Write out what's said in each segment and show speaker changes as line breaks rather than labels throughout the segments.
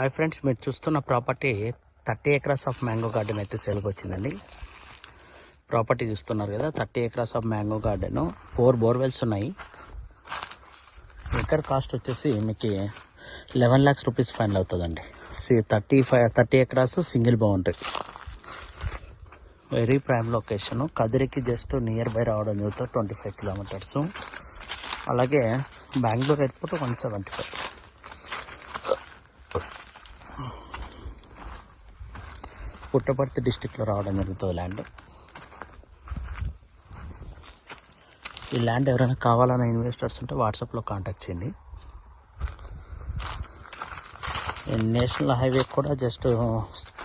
Hi friends, మీరు చూస్తున్న property 30 acres of mango garden అయితే సేల్కి వచ్చిందండి. ప్రాపర్టీ చూస్తున్నారు కదా, 30 acres of mango garden, 4 borewells ఉన్నాయి. ఎకర్ కాస్ట్ వచ్చేసి మీకు 11 lakhs రూపీస్ ఫైనల్ అవుతుందండి. 30 acres single boundary, very prime location. కదిరికి జస్ట్ నియర్ బై రావడం జరుగుతుంది, 25 kilometers. అలాగే బెంగళూరు ఎయిర్పోర్ట్ 175. పుట్టపర్తి డిస్టిక్లో రావడం జరుగుతుంది ల్యాండ్. ఈ ల్యాండ్ ఎవరైనా కావాలన్న ఇన్వెస్టర్స్ ఉంటే వాట్సాప్లో కాంటాక్ట్ చేయండి. నేషనల్ హైవే కూడా just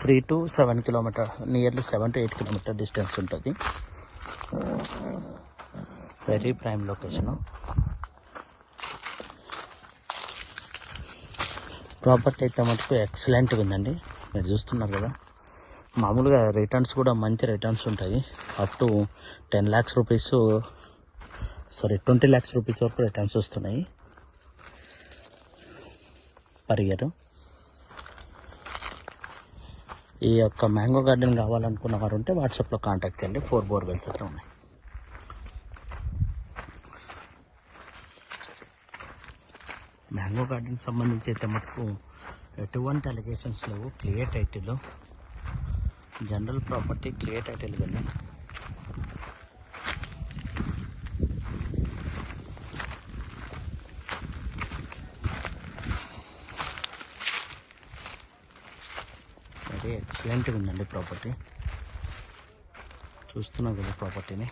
3 to 7 kilometers, nearly 7 to 8 kilometers distance ఉంటుంది. Very prime location. ప్రాపర్టీ అయితే మటుకు ఎక్సలెంట్గా ఉందండి. మీరు చూస్తున్నారు కదా, మామూలుగా రిటర్న్స్ కూడా మంచి రిటర్న్స్ ఉంటాయి. Up to 10 lakhs rupees, 20 lakhs rupees వరకు రిటర్న్స్ వస్తున్నాయి పర్ ఇయర్. ఈ యొక్క మ్యాంగో గార్డెన్ కావాలనుకున్న వారు ఉంటే వాట్సాప్లో కాంటాక్ట్ చేయండి. 4 బోర్వెల్స్ అయితే ఉన్నాయి. మ్యాంగో గార్డెన్ సంబంధించి అయితే మటుకు ఎటువంటి అలిగేషన్స్ లేవు. Clear title, general property, clear title కానీ. వెరీ ఎక్సలెంట్గా ఉందండి ప్రాపర్టీ. చూస్తున్నాం కదా ప్రాపర్టీని.